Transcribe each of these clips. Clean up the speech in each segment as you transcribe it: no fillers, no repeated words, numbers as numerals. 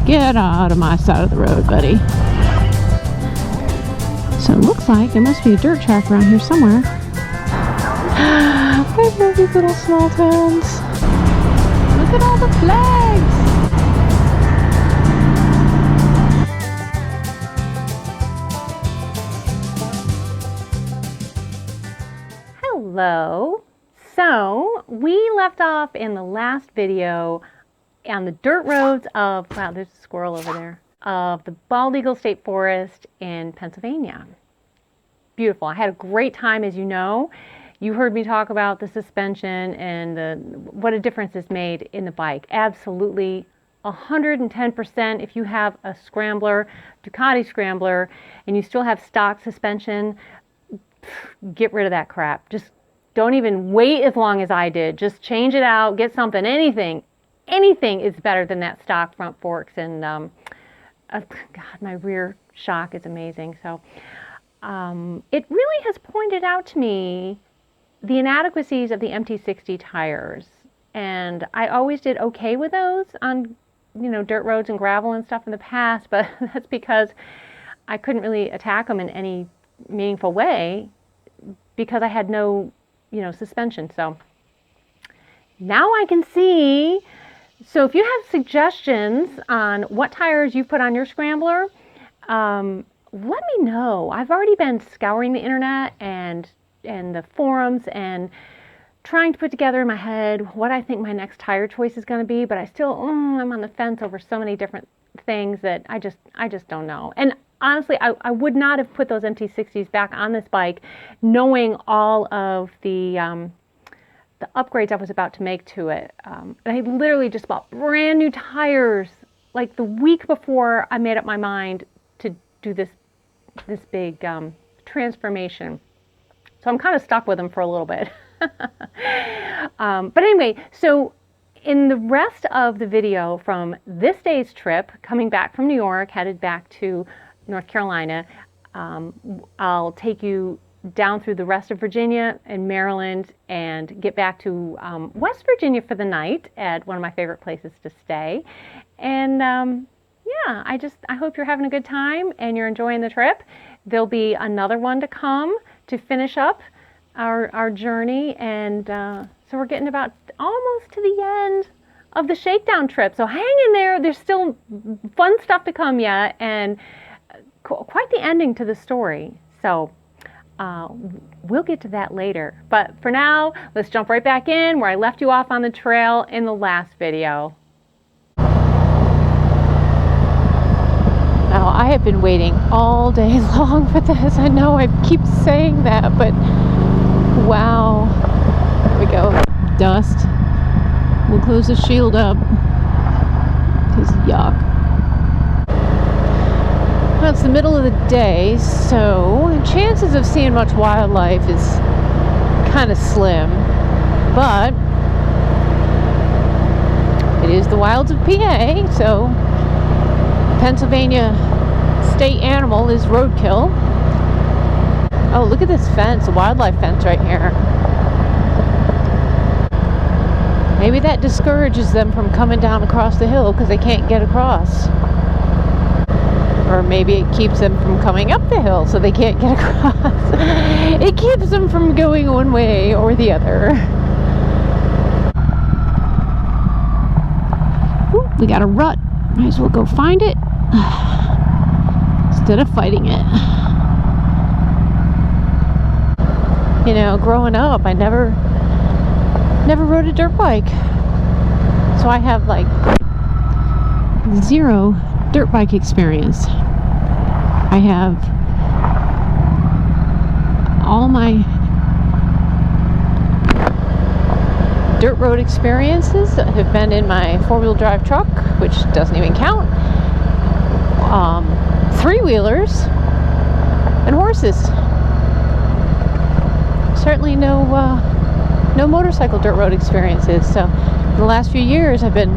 Get out of my side of the road, buddy. So it looks like there must be a dirt track around here somewhere. I love these little small towns. Look at all the flags. Hello. So we left off in the last video on the dirt roads of, wow, there's a squirrel over there, of the Bald Eagle State Forest in Pennsylvania. Beautiful. I had a great time, as you know. You heard me talk about the suspension and what a difference it's made in the bike. Absolutely 110%. If you have a scrambler, Ducati scrambler, and you still have stock suspension, get rid of that crap. Just don't even wait as long as I did. Just change it out, get something, anything is better than that stock front forks. And God, my rear shock is amazing. So it really has pointed out to me the inadequacies of the MT60 tires. And I always did okay with those on, dirt roads and gravel and stuff in the past, but that's because I couldn't really attack them in any meaningful way because I had no, suspension. So now I can see. So if you have suggestions on what tires you put on your scrambler, let me know. I've already been scouring the internet and the forums and trying to put together in my head what I think my next tire choice is going to be, but I still, I'm on the fence over so many different things that I just don't know. And honestly, I would not have put those MT60s back on this bike knowing all of the upgrades I was about to make to it. I literally just bought brand new tires like the week before I made up my mind to do this big transformation. So I'm kind of stuck with them for a little bit. But anyway, so in the rest of the video from this day's trip, coming back from New York, headed back to North Carolina, I'll take you down through the rest of Virginia and Maryland and get back to West Virginia for the night at one of my favorite places to stay. And yeah, I hope you're having a good time and you're enjoying the trip. There'll be another one to come to finish up our journey. And so we're getting about almost to the end of the Shakedown trip. So hang in there. There's still fun stuff to come yet and quite the ending to the story. So we'll get to that later. But for now, let's jump right back in where I left you off on the trail in the last video. Now, I have been waiting all day long for this. I know I keep saying that, but wow. There we go. Dust. We'll close the shield up. Because yuck. Well, it's the middle of the day, so chances of seeing much wildlife is kind of slim, but it is the wilds of PA, so Pennsylvania state animal is roadkill. Oh, look at this fence, a wildlife fence right here. Maybe that discourages them from coming down across the hill because they can't get across. Or maybe it keeps them from coming up the hill so they can't get across. It keeps them from going one way or the other. Ooh, we got a rut. Might as well go find it instead of fighting it. Growing up, I never rode a dirt bike. So I have like zero dirt bike experience. I have all my dirt road experiences that have been in my four-wheel drive truck, which doesn't even count, three-wheelers, and horses. Certainly no motorcycle dirt road experiences. So the last few years I've been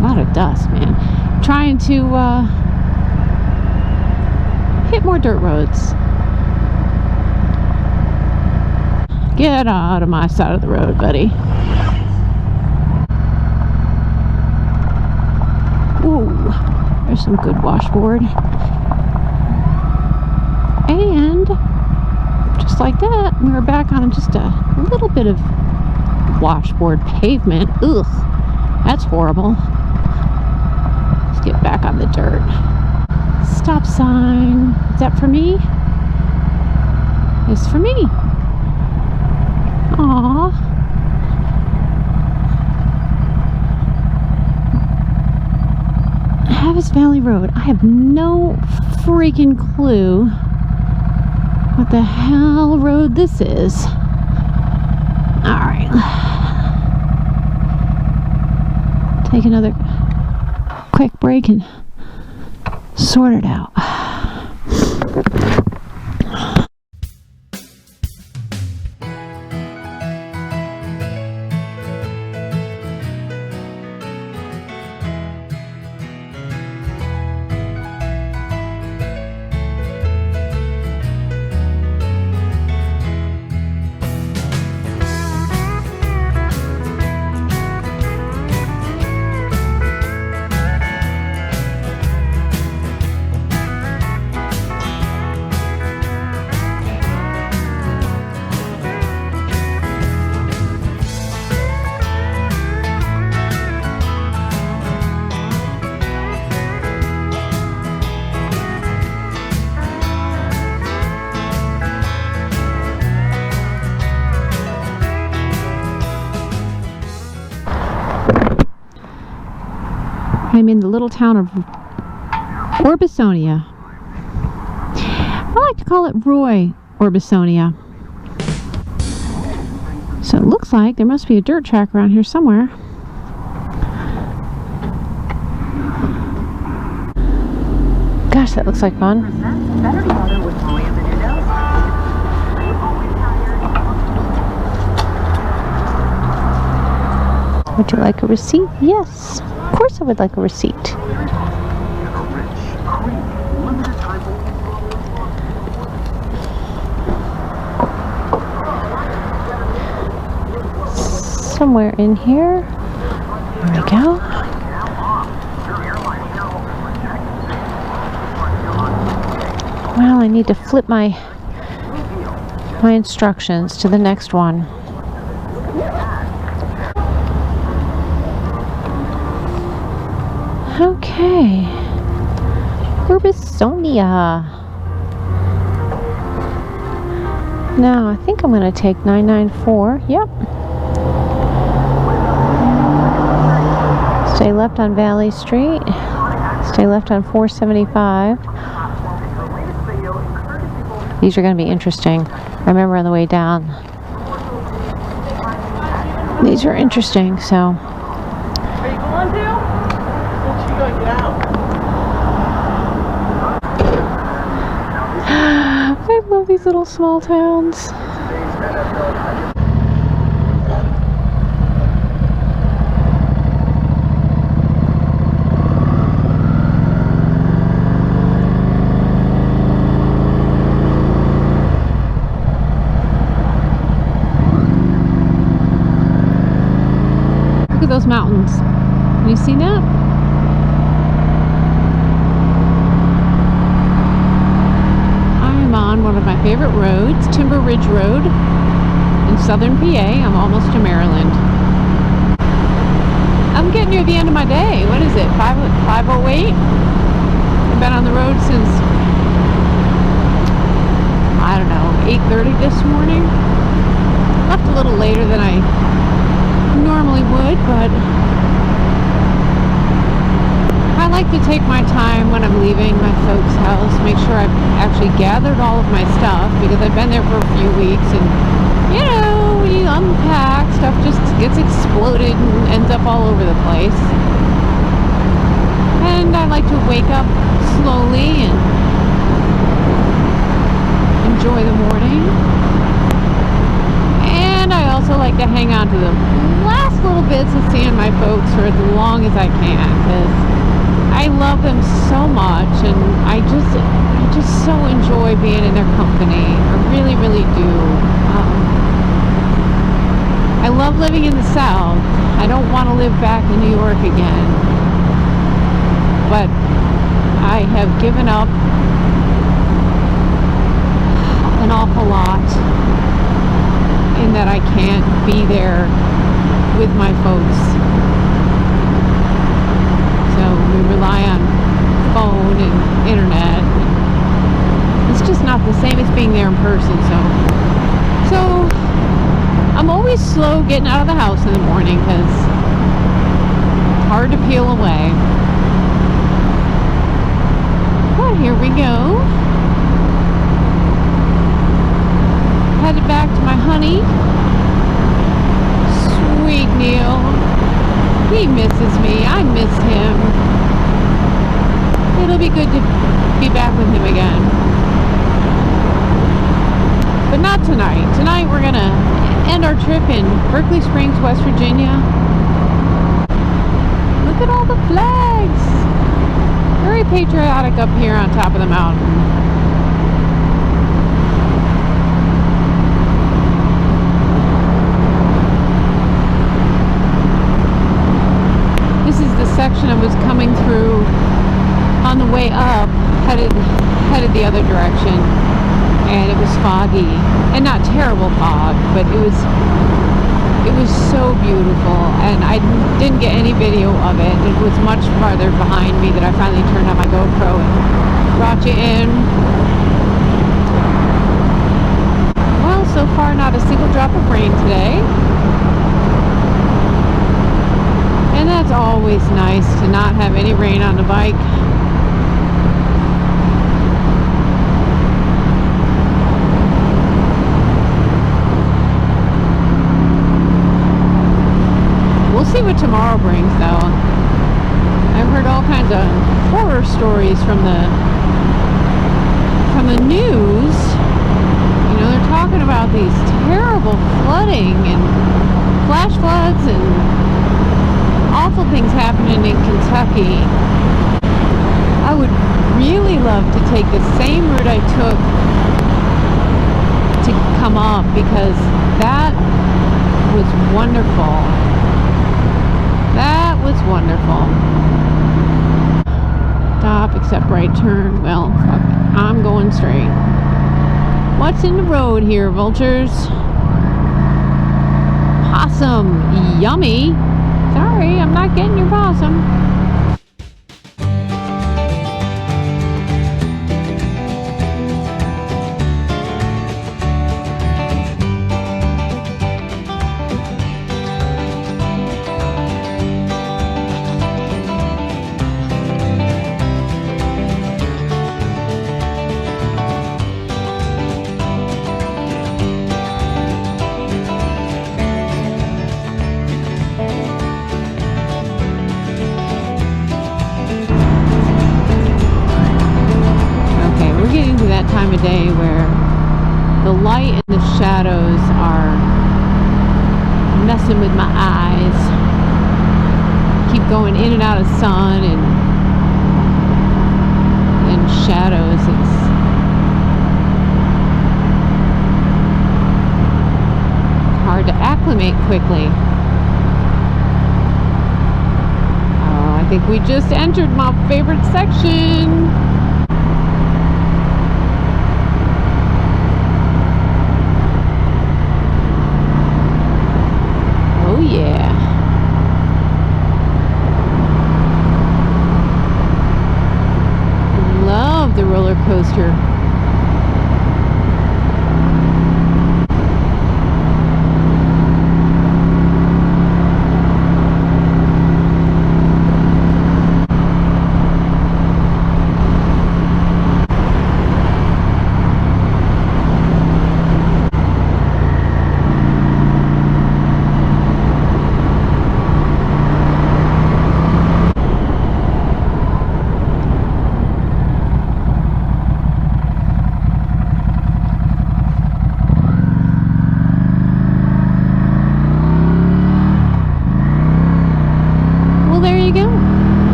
a lot of dust, man. Trying to hit more dirt roads. Get out of my side of the road, buddy. Oh, there's some good washboard. And just like that, we were back on just a little bit of washboard pavement. Ugh, that's horrible. Let's get back on the dirt. Stop sign. Is that for me? It's for me. Aww. Havis Valley Road. I have no freaking clue what the hell road this is. Alright. Take another quick break and sort it out. I'm in the little town of Orbisonia. I like to call it Roy Orbisonia. So it looks like there must be a dirt track around here somewhere. Gosh, that looks like fun. Would you like a receipt? Yes. Of course I would like a receipt. Somewhere in here. There we go. Well, I need to flip my instructions to the next one. Okay, Orbisonia. Now I think I'm going to take 994. Yep. Stay left on Valley Street. Stay left on 475. These are going to be interesting. I remember on the way down. These are interesting, so. Are you going to? Get out. I love these little small towns. Look at those mountains. Have you seen that? On one of my favorite roads, Timber Ridge Road in southern PA. I'm almost to Maryland. I'm getting near the end of my day. What is it? 5:08? I've been on the road since, I don't know, 8:30 this morning. Left a little later than I normally would, but I like to take my time when I'm leaving my folks' house, make sure I've actually gathered all of my stuff, because I've been there for a few weeks, and you know, when you unpack, stuff just gets exploded and ends up all over the place. And I like to wake up slowly and enjoy the morning. And I also like to hang on to the last little bits of seeing my folks for as long as I can, because I love them so much, and I just so enjoy being in their company. I really, really do. I love living in the South. I don't want to live back in New York again. but I have given up an awful lot in that I can't be there with my folks. So we rely on phone and internet. It's just not the same as being there in person. So I'm always slow getting out of the house in the morning because it's hard to peel away. But here we go. Headed back to my honey. Sweet Neil. He misses me. I miss him. It'll be good to be back with him again. But not tonight. Tonight we're going to end our trip in Berkeley Springs, West Virginia. Look at all the flags. Very patriotic up here on top of the mountain. This is the section I was coming through on the way up, headed the other direction, and it was foggy, and not terrible fog, but it was so beautiful, and I didn't get any video of it. It was much farther behind me that I finally turned on my GoPro and brought you in. Well, so far not a single drop of rain today. And that's always nice to not have any rain on the bike. We'll see what tomorrow brings, though. I've heard all kinds of horror stories from the news. You know, they're talking about these terrible flooding and flash floods and awful things happening in Kentucky. I would really love to take the same route I took to come up, because that was wonderful. That was wonderful. Stop, except right turn. Well, fuck it. I'm going straight. What's in the road here, vultures? Possum. Yummy. Sorry, I'm not getting your possum. Time of day where the light and the shadows are messing with my eyes. Keep going in and out of sun and shadows. It's hard to acclimate quickly. Oh, I think we just entered my favorite section. Yeah. Love the roller coaster.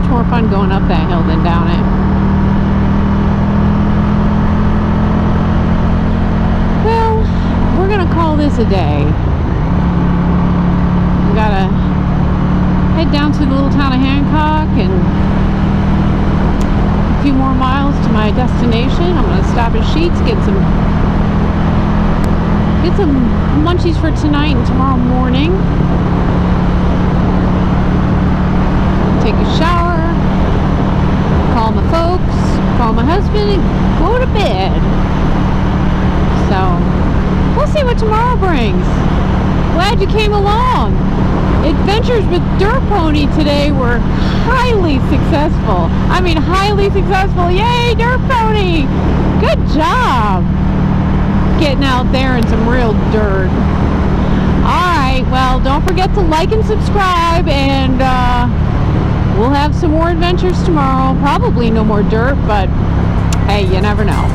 More fun going up that hill than down it. Well, we're gonna call this a day. We gotta head head down to the little town of Hancock and a few more miles to my destination. I'm going to stop at Sheetz, get some munchies for tonight and tomorrow morning. Take a shower, call my folks, call my husband, and go to bed. So, we'll see what tomorrow brings. Glad you came along. Adventures with Dirt Pony today were highly successful. I mean, highly successful. Yay, Dirt Pony! Good job getting out there in some real dirt. Alright, well, don't forget to like and subscribe, and we'll have some more adventures tomorrow. Probably no more dirt, but hey, you never know.